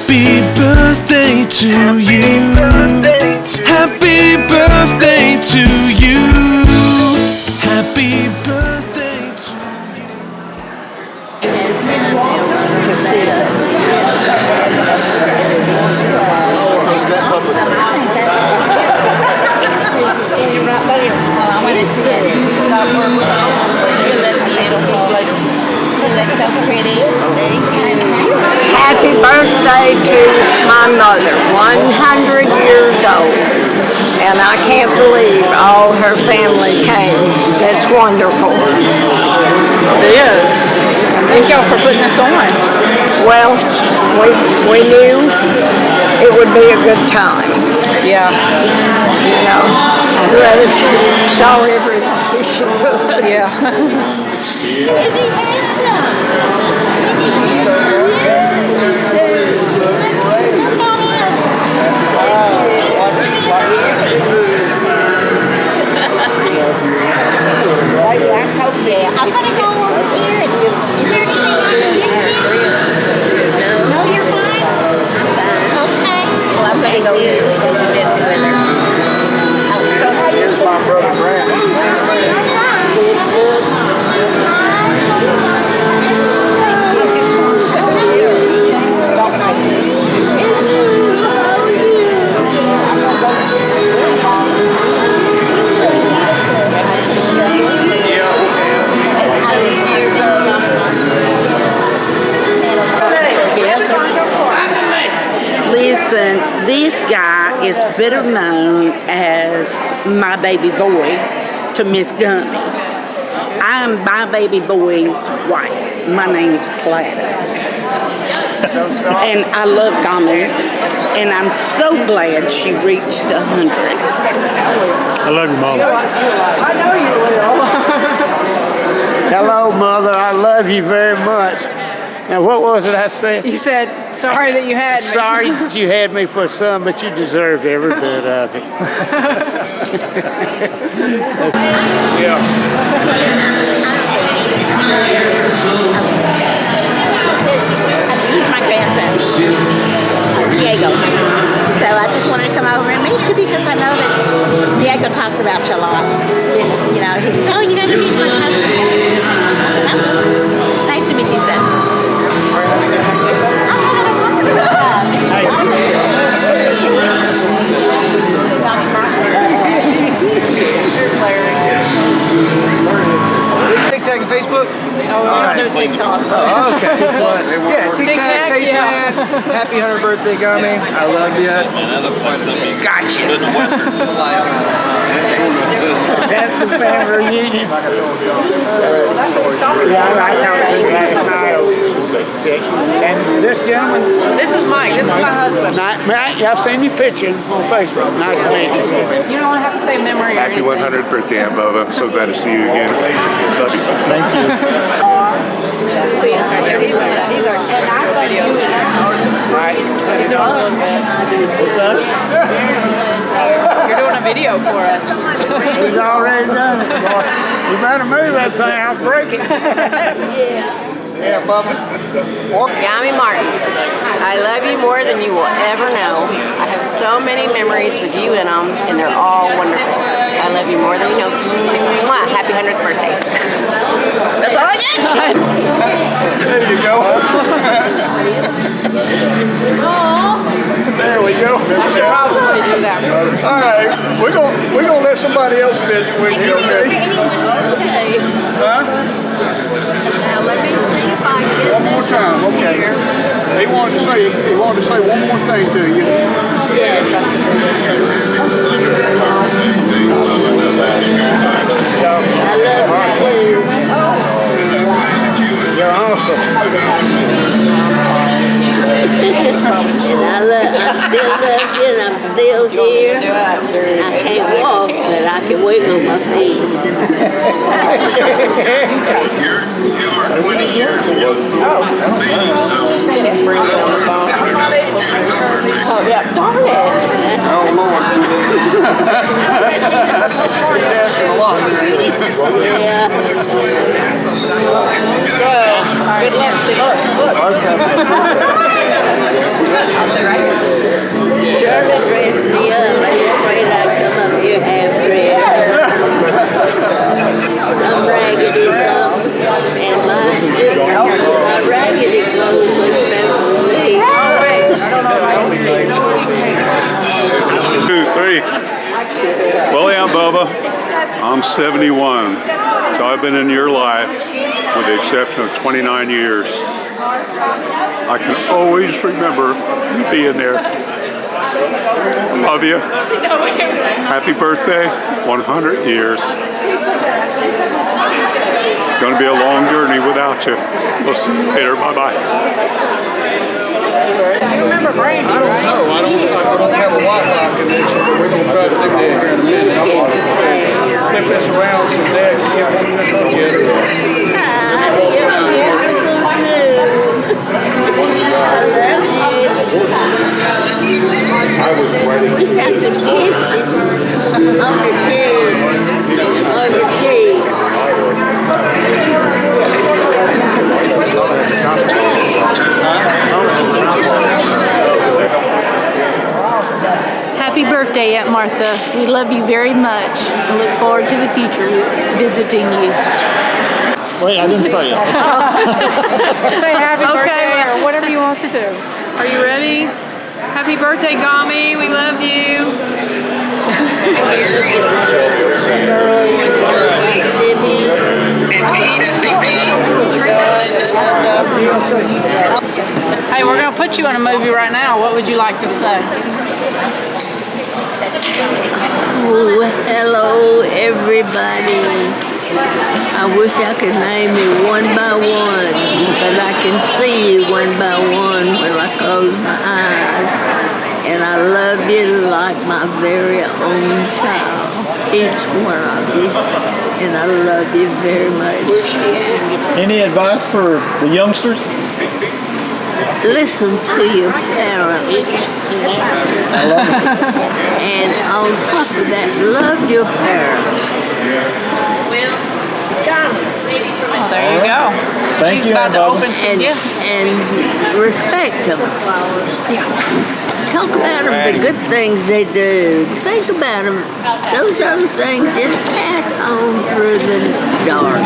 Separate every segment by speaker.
Speaker 1: Happy birthday to you. Happy birthday to you. Happy birthday to you.
Speaker 2: That's so pretty.
Speaker 3: Happy birthday to my mother, 100 years old. And I can't believe all her family came. It's wonderful.
Speaker 4: It is. Thank y'all for putting this on.
Speaker 3: Well, we knew it would be a good time.
Speaker 4: Yeah.
Speaker 3: You know, I'd rather she saw everybody she could.
Speaker 4: Yeah.
Speaker 2: Isn't he I'm gonna go over here. Is there anything I can get you? No, you're fine? Okay. Well, I'm gonna go here and visit with her. So how you
Speaker 5: Here's my brother Brandon.
Speaker 6: Listen, this guy is better known as my baby boy to Miss Gummy. I'm my baby boy's wife. My name's Gladys. And I love Gummy. And I'm so glad she reached 100.
Speaker 7: I love you, Mom.
Speaker 4: I know you will.
Speaker 5: Hello, Mother. I love you very much. Now, what was it I said?
Speaker 4: You said, sorry that you had me.
Speaker 5: Sorry that you had me for a son, but you deserved every bit of it. Yeah.
Speaker 2: He's my grandson, Diego. So I just wanted to come over and meet you because I know that Diego talks about you a lot. You know, he says, "Oh, you got to meet my cousin." I said, "Oh, nice to meet you, son."
Speaker 8: TikTok and Facebook?
Speaker 4: Oh, we don't do TikTok.
Speaker 8: Oh, okay. TikTok. Yeah,
Speaker 4: TikTok,
Speaker 8: TikTok, Face
Speaker 4: yeah.
Speaker 8: Man. Happy 100th birthday, Gummy. I love you. Gotcha.
Speaker 5: That's the family reunion. Yeah, I talked to you last night. And this gentleman?
Speaker 4: This is Mike. This is my husband.
Speaker 5: I've seen your picture on Facebook. Nice to meet you.
Speaker 4: You don't have to say memory or
Speaker 7: Happy
Speaker 4: anything.
Speaker 7: 100th birthday, Aunt Bubba. I'm so glad to see you again. Love you.
Speaker 5: Thank you.
Speaker 4: He's our videos.
Speaker 5: Right.
Speaker 4: He's doing a little bit.
Speaker 5: What's up?
Speaker 4: You're doing a video for us.
Speaker 5: He's already done it. You better move that thing. I'll break it. Yeah, Bubba.
Speaker 3: Gummy Martin, I love you more than you will ever know. I have so many memories with you in them, and they're all wonderful. I love you more than you know. Mwah. Happy 100th birthday. That's all I got.
Speaker 5: There you go. There we go.
Speaker 4: I should probably do that.
Speaker 5: All right, we're gonna let somebody else visit with you, okay? Huh?
Speaker 3: Now let me see if I can get
Speaker 5: One more
Speaker 3: this
Speaker 5: time, okay. He wanted to say one more thing to you.
Speaker 3: Yes, I suppose. I love you too.
Speaker 5: Your uncle.
Speaker 3: And I still love you, and I'm still here. I can't walk, but I can wiggle my feet.
Speaker 4: Oh, yeah, darn it.
Speaker 5: Oh, Lord. He's asking a lot.
Speaker 3: Yeah.
Speaker 4: Good luck to you.
Speaker 5: Look.
Speaker 7: Bubba. I'm 71, so I've been in your life with the exception of 29 years. I can always remember you being there. Love you. Happy birthday, 100 years. It's going to be a long journey without you. We'll see you later. Bye-bye.
Speaker 4: You remember Brandy,
Speaker 5: I don't know. I don't have a Wi-Fi connection, but we're going to try to do that here in a minute. I'm going to flip this around so Dad can get one good look at it. I was waiting.
Speaker 2: Wish I could kiss you on the cheek. On the cheek.
Speaker 9: Happy birthday, Aunt Martha. We love you very much and look forward to the future visiting you.
Speaker 5: Wait, I didn't start yet.
Speaker 4: say happy birthday
Speaker 9: well,
Speaker 4: or whatever you want to.
Speaker 9: Are you ready? Happy birthday, Gami. We love you.
Speaker 4: Hey, we're going to put you in a movie right now. What would you like to say?
Speaker 2: Oh, hello, everybody. I wish I could name you one by one, but I can see you one by one when I close my eyes. And I love you like my very own child, each one of you. And I love you very much.
Speaker 5: Any advice for the youngsters?
Speaker 2: Listen to your parents. And on top of that, love your parents.
Speaker 4: Oh, there you go.
Speaker 5: Thank
Speaker 4: She's
Speaker 5: you,
Speaker 4: about to
Speaker 5: Bubba.
Speaker 4: open some gifts.
Speaker 2: And respect them. Talk about them, the good things they do. Think about them. Those other things just pass on through the dark.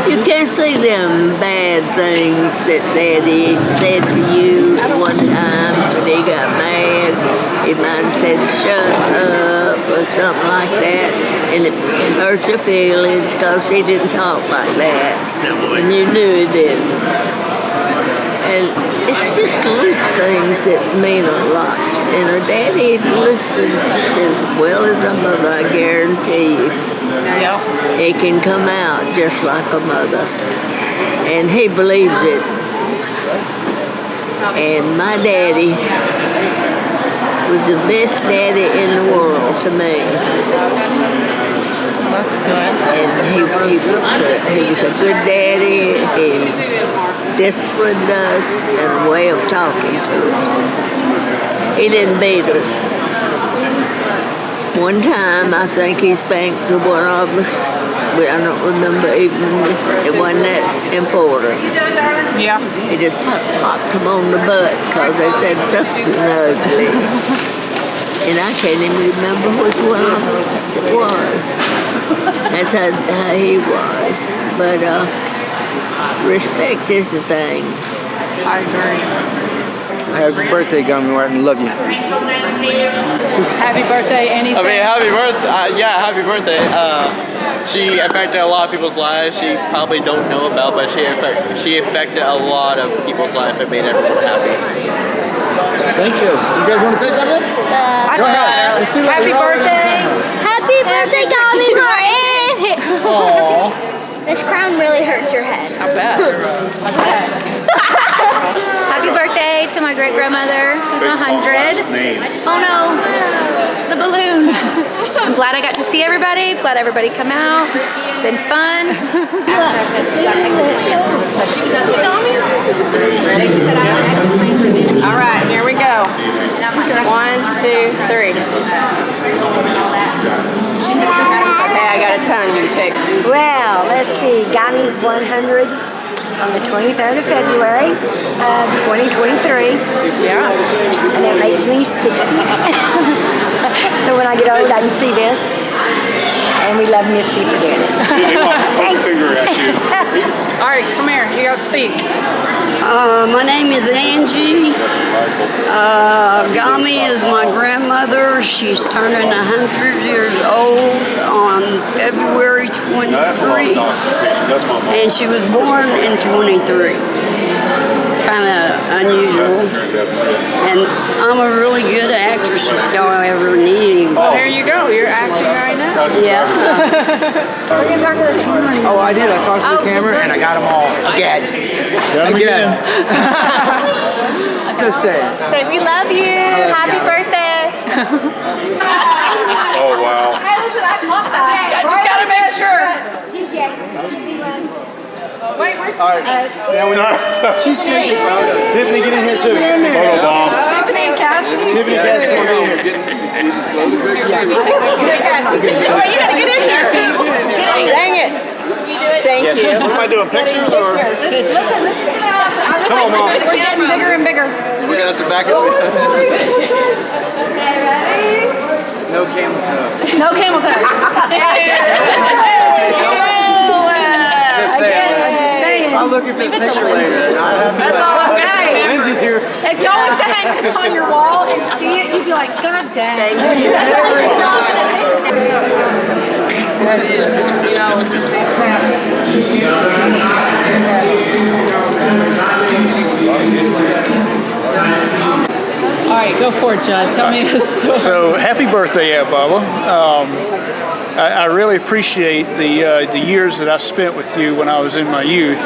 Speaker 2: You can't see them bad things that Daddy said to you one time when he got mad. He might have said, shut up, or something like that. And it hurt your feelings because he didn't talk like that. And you knew he didn't. And it's just little things that mean a lot. And her daddy listens as well as a mother, I guarantee you. He can come out just like a mother. And he believes it. And my daddy was the best daddy in the world to me.
Speaker 4: That's good.
Speaker 2: And he was a good daddy. He disciplined us and a way of talking to us. He didn't beat us. One time, I think he spanked one of us, but I don't remember even, it wasn't that important.
Speaker 4: Yeah.
Speaker 2: He just popped him on the butt because they said something ugly. And I can't even remember which one of us it was. That's how he was. But respect is the thing.
Speaker 4: I agree.
Speaker 8: Happy birthday, Gummy Martin. Love you.
Speaker 4: Happy birthday, anything?
Speaker 10: I mean, happy birthday. Yeah, happy birthday. She affected a lot of people's lives. She probably don't know about, but she affected a lot of people's lives and made everyone happy.
Speaker 5: Thank you. You guys want to say something? Go ahead. It's too late.
Speaker 4: Happy birthday.
Speaker 11: Happy birthday, Gummy Martin!
Speaker 5: Aww.
Speaker 11: This crown really hurts your head.
Speaker 4: I bet.
Speaker 11: Happy birthday to my great-grandmother, who's 100. Oh no, the balloon. I'm glad I got to see everybody. Glad everybody come out. It's been fun.
Speaker 3: All right, here we go. 1, 2, 3. Okay, I got a ton you take.
Speaker 11: Well, let's see. Gami's 100 on the 23rd of February of 2023.
Speaker 3: Yeah.
Speaker 11: And that makes me 60. So when I get old, I can see this. And we love Misty for doing it.
Speaker 7: They want to
Speaker 11: Thanks.
Speaker 7: finger at you.
Speaker 4: All right, come here. You gotta speak.
Speaker 12: My name is Angie. Gami is my grandmother. She's turning 100 years old on February 23. And she was born in 23. Kind of unusual. And I'm a really good actress if y'all ever need anybody.
Speaker 4: Well, here you go. You're acting right now.
Speaker 12: Yeah.
Speaker 11: We're gonna talk to the camera.
Speaker 8: Oh, I did. I talked to the camera and I got them all again. Again. Just say it.
Speaker 11: Say, we love you. Happy birthday.
Speaker 7: Oh, wow.
Speaker 11: Hey, listen, I caught that. I just gotta make sure.
Speaker 4: Wait, where's
Speaker 8: She's taking photos. Tiffany, get in here too.
Speaker 7: Photos on.
Speaker 11: Tiffany and Cassie.
Speaker 8: Tiffany, Cassie, come in here.
Speaker 2: You gotta get in here.
Speaker 3: Dang it. Thank you.
Speaker 5: What am I doing, pictures or?
Speaker 11: Listen, this is gonna happen.
Speaker 5: Come on, Mom.
Speaker 11: We're getting bigger and bigger.
Speaker 10: We're gonna have to back it up.
Speaker 11: Okay, ready?
Speaker 8: No camel toe.
Speaker 11: No camel toe.
Speaker 8: Just say it.
Speaker 11: Just saying.
Speaker 8: I'll look at this picture later.
Speaker 11: Okay.
Speaker 8: Lindsay's here.
Speaker 11: If y'all was to hang this on your wall and see it, you'd be like, God dang.
Speaker 8: Every time.
Speaker 3: That is, you know,
Speaker 4: All right, go for it, Judd. Tell me a story.
Speaker 13: So happy birthday, Aunt Bubba. I really appreciate the years that I spent with you when I was in my youth,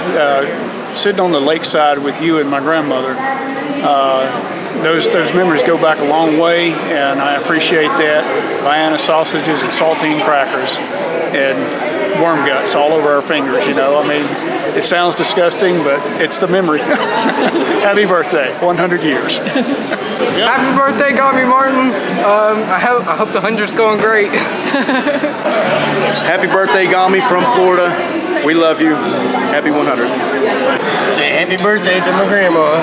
Speaker 13: sitting on the lakeside with you and my grandmother. Those memories go back a long way, and I appreciate that. Vienna sausages and saltine crackers and worm guts all over our fingers, you know. I mean, it sounds disgusting, but it's the memory. Happy birthday, 100 years.
Speaker 8: Happy birthday, Gami Martin. I hope the 100's going great.
Speaker 10: Happy birthday, Gami from Florida. We love you. Happy 100.
Speaker 8: Say happy birthday to my grandma.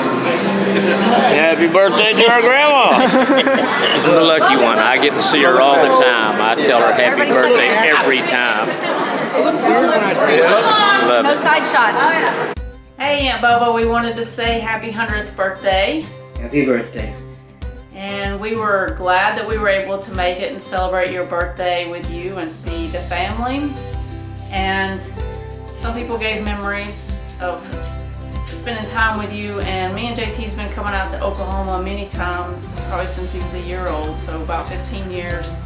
Speaker 14: Happy birthday to our grandma. I'm the lucky one. I get to see her all the time. I tell her happy birthday every time. Love
Speaker 11: No
Speaker 14: it.
Speaker 11: side shots.
Speaker 9: Hey Aunt Bubba, we wanted to say happy 100th birthday.
Speaker 15: Happy birthday.
Speaker 9: And we were glad that we were able to make it and celebrate your birthday with you and see the family. And some people gave memories of spending time with you, and me and JT's been coming out to Oklahoma many times, probably since he was a year old, so about 15 years.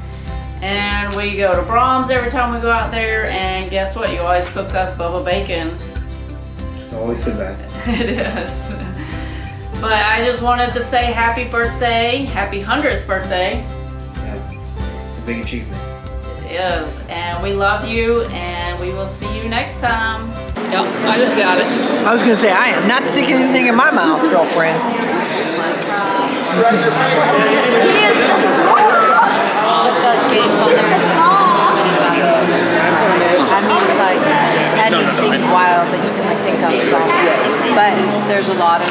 Speaker 9: And we go to Brahms every time we go out there, and guess what? You always cook us Bubba bacon.
Speaker 15: It's always the best.
Speaker 9: It is. But I just wanted to say happy birthday, happy 100th birthday.
Speaker 15: Yeah, it's a big achievement.
Speaker 9: It is. And we love you, and we will see you next time.
Speaker 4: Yep, I just got it.
Speaker 16: I was gonna say, I am not sticking anything in my mouth, girlfriend.
Speaker 17: I mean, it's like anything wild that you can think of is on there. But there's a lot of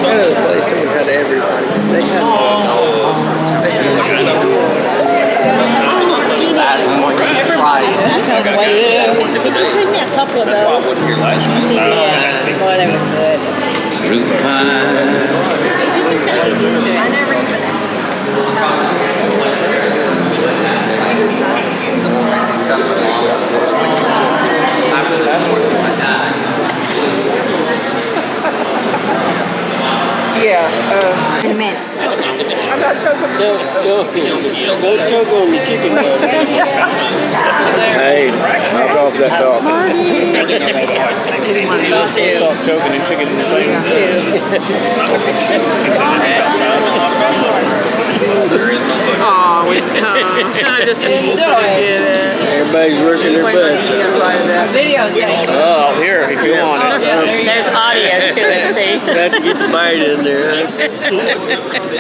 Speaker 8: Another place that we had everybody. They had
Speaker 14: That's going to be Friday.
Speaker 2: Bring me a couple of those.
Speaker 14: That's why I wasn't here last week.
Speaker 2: Yeah, boy, that was good.
Speaker 14: Fruit pie.
Speaker 2: I never even.
Speaker 16: Yeah.
Speaker 17: in a minute.
Speaker 16: I'm not choking.
Speaker 14: Don't choke on the chicken. Hey, knock off that dog. Stop choking and chicken in the
Speaker 4: Oh, I just need to get it.
Speaker 14: Everybody's working their butts.
Speaker 4: Videotape.
Speaker 14: Oh, here, if you want it.
Speaker 2: There's audio to it, see?
Speaker 14: Got to get the bite in there.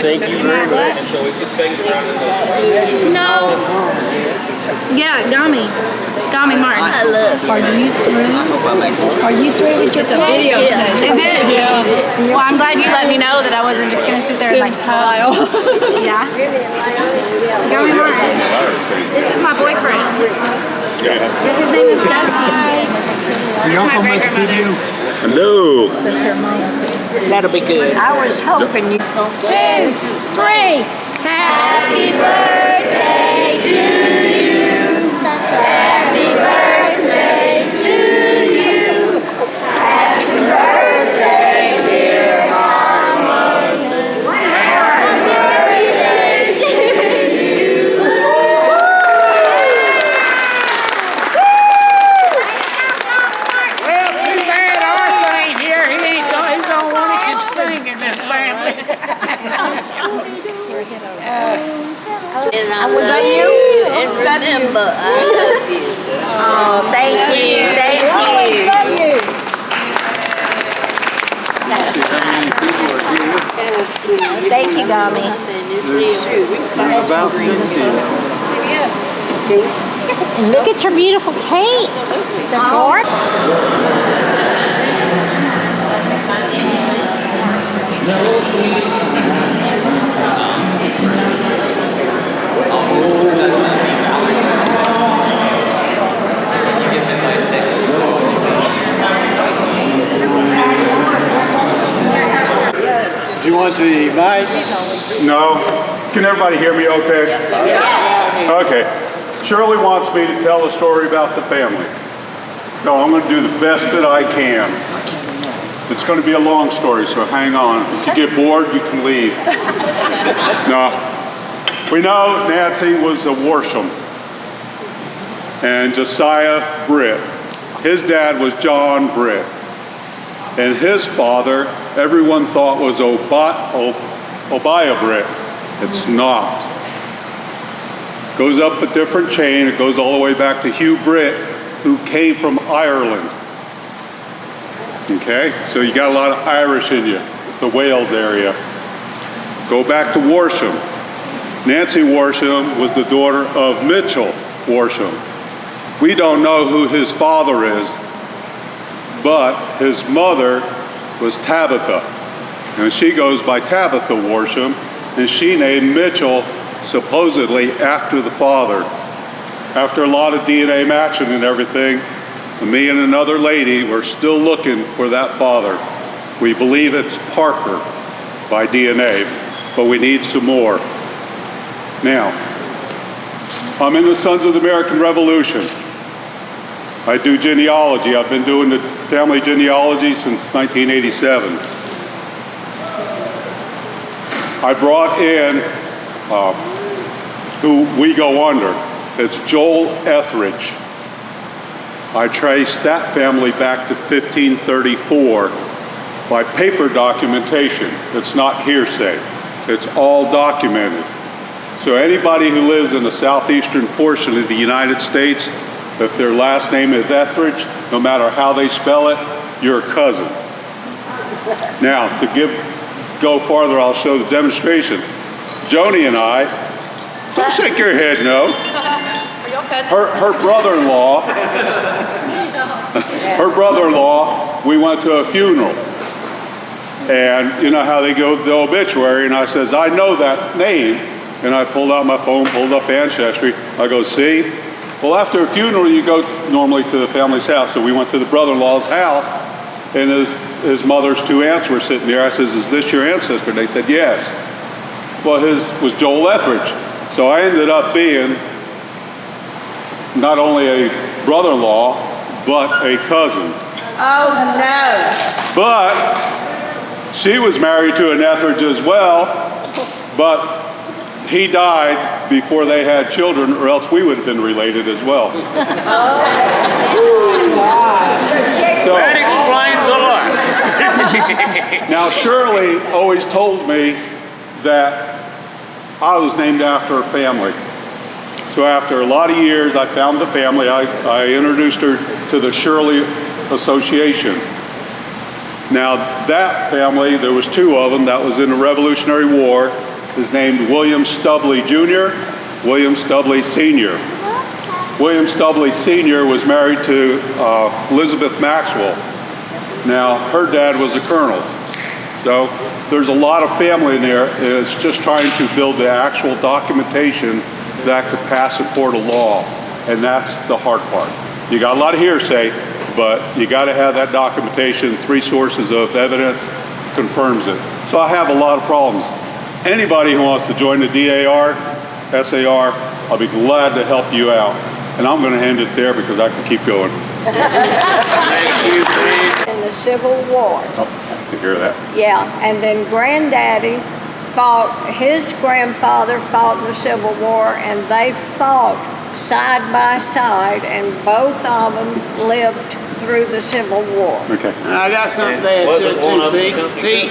Speaker 14: Thank you very much.
Speaker 2: No.
Speaker 11: Yeah, Gummy. Gummy Martin.
Speaker 12: I love you.
Speaker 11: Are you through? Are you through with your video? Is it? Yeah. Well, I'm glad you let me know that I wasn't just gonna sit there and like smile. Yeah. Gummy Martin. This is my boyfriend. His name is Dusty.
Speaker 13: Your uncle make a video?
Speaker 7: Hello.
Speaker 12: That'll be good. I was hoping you. 2, 3.
Speaker 11: Happy birthday to you. Happy birthday to you. Happy birthday, dear Mama. Happy birthday to you.
Speaker 18: Well, too bad Arthur ain't here. He don't want to just sing in this family.
Speaker 12: Was that you? And remember, I love you.
Speaker 2: Oh, thank you. Thank you.
Speaker 12: Love you.
Speaker 2: Thank you, Gummy.
Speaker 7: About 60.
Speaker 2: And look at your beautiful cake.
Speaker 5: Do you want the mic?
Speaker 7: No. Can everybody hear me okay? Okay. Shirley wants me to tell a story about the family. So I'm going to do the best that I can. It's going to be a long story, so hang on. If you get bored, you can leave. No. We know Nancy was a Worsham. And Josiah Britt. His dad was John Britt. And his father, everyone thought was Obiah Britt. It's not. Goes up a different chain. It goes all the way back to Hugh Britt, who came from Ireland. Okay, so you got a lot of Irish in you, the Wales area. Go back to Worsham. Nancy Worsham was the daughter of Mitchell Worsham. We don't know who his father is, but his mother was Tabitha, and she goes by Tabitha Worsham, and she named Mitchell supposedly after the father. After a lot of DNA matching and everything, me and another lady were still looking for that father. We believe it's Parker by DNA, but we need some more. Now, I'm in the Sons of the American Revolution. I do genealogy. I've been doing the family genealogy since 1987. I brought in who we go under. It's Joel Etheridge. I traced that family back to 1534 by paper documentation. It's not hearsay. It's all documented. So anybody who lives in the southeastern portion of the United States, if their last name is Etheridge, no matter how they spell it, you're a cousin. Now, to go farther, I'll show the demonstration. Joni and I, don't shake your head, no. Her brother-in-law, we went to a funeral. And you know how they go to the obituary, and I says, I know that name. And I pulled out my phone, pulled up Ancestry. I go, see? Well, after a funeral, you go normally to the family's house. So we went to the brother-in-law's house, and his mother's two aunts were sitting there. I says, is this your ancestor? And they said, yes. Well, his was Joel Etheridge. So I ended up being not only a brother-in-law, but a cousin.
Speaker 12: Oh, no.
Speaker 7: But she was married to an Etheridge as well, but he died before they had children, or else we would have been related as well. So,
Speaker 14: that explains a lot.
Speaker 7: Now, Shirley always told me that I was named after her family. So after a lot of years, I found the family. I introduced her to the Shirley Association. Now, that family, there was two of them. That was in the Revolutionary War. Is named William Stubley Jr., William Stubley Sr. William Stubley Sr. was married to Elizabeth Maxwell. Now, her dad was a colonel. So there's a lot of family in there. It's just trying to build the actual documentation that could pass a court of law. And that's the hard part. You got a lot of hearsay, but you got to have that documentation. 3 sources of evidence confirms it. So I have a lot of problems. Anybody who wants to join the DAR, SAR, I'll be glad to help you out. And I'm going to end it there because I can keep going.
Speaker 19: In the Civil War.
Speaker 7: Oh, to hear that.
Speaker 19: Yeah, and then Granddaddy his grandfather fought in the Civil War, and they fought side by side, and both of them lived through the Civil War.
Speaker 7: Okay.
Speaker 18: I got something to add to it too, Pete.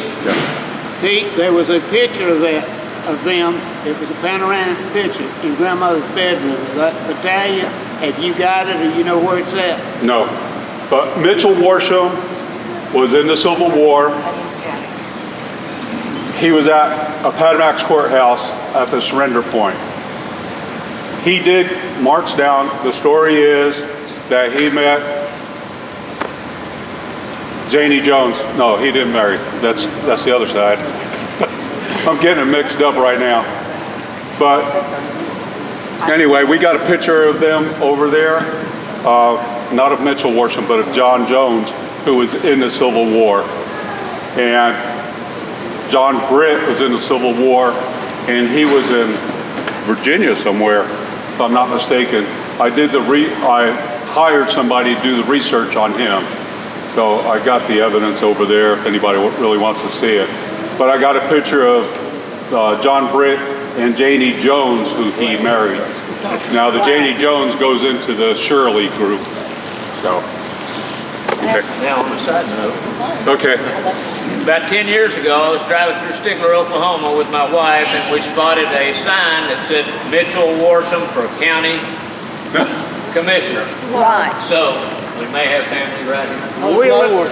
Speaker 18: Pete, there was a picture of them. It was a panoramic picture in Grandmother's bedroom. That battalion, have you got it, or you know where it's at?
Speaker 7: No, but Mitchell Worsham was in the Civil War. He was at Appomattox Courthouse at the surrender point. He did march down. The story is that he met Janie Jones. No, he didn't marry. That's the other side. I'm getting it mixed up right now. But anyway, we got a picture of them over there. Not of Mitchell Worsham, but of John Jones, who was in the Civil War. And John Britt was in the Civil War, and he was in Virginia somewhere, if I'm not mistaken. I hired somebody to do the research on him. So I got the evidence over there if anybody really wants to see it. But I got a picture of John Britt and Janie Jones, who he married. Now the Janie Jones goes into the Shirley group. So, okay.
Speaker 14: Now on a side note.
Speaker 7: Okay.
Speaker 14: About 10 years ago, I was driving through Stigler, Oklahoma with my wife, and we spotted a sign that said Mitchell Worsham for county commissioner.
Speaker 19: Right.
Speaker 14: So we may have family right here.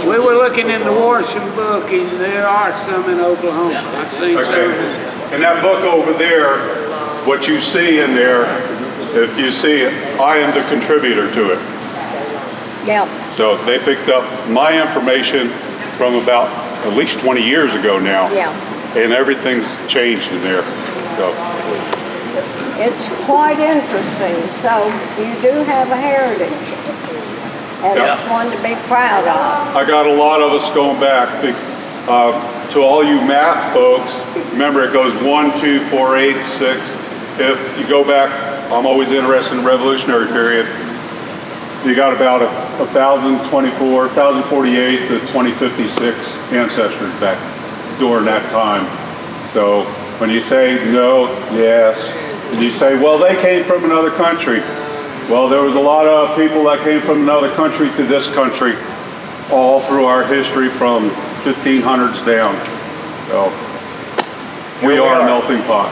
Speaker 18: We were looking in the Worsham book, and there are some in Oklahoma. I think so.
Speaker 7: In that book over there, what you see in there, if you see it, I am the contributor to it.
Speaker 19: Yeah.
Speaker 7: So they picked up my information from about at least 20 years ago now.
Speaker 19: Yeah.
Speaker 7: And everything's changed in there. So
Speaker 19: It's quite interesting. So you do have a heritage. And
Speaker 7: Yeah.
Speaker 19: it's one to be proud of.
Speaker 7: I got a lot of us going back. To all you math folks, remember it goes 1, 2, 4, 8, 6. If you go back, I'm always interested in the Revolutionary period. You got about 1,024, 1,048 to 2056 ancestors back during that time. So when you say no, yes, and you say, well, they came from another country. Well, there was a lot of people that came from another country to this country all through our history from 1500s down. So we are a melting pot.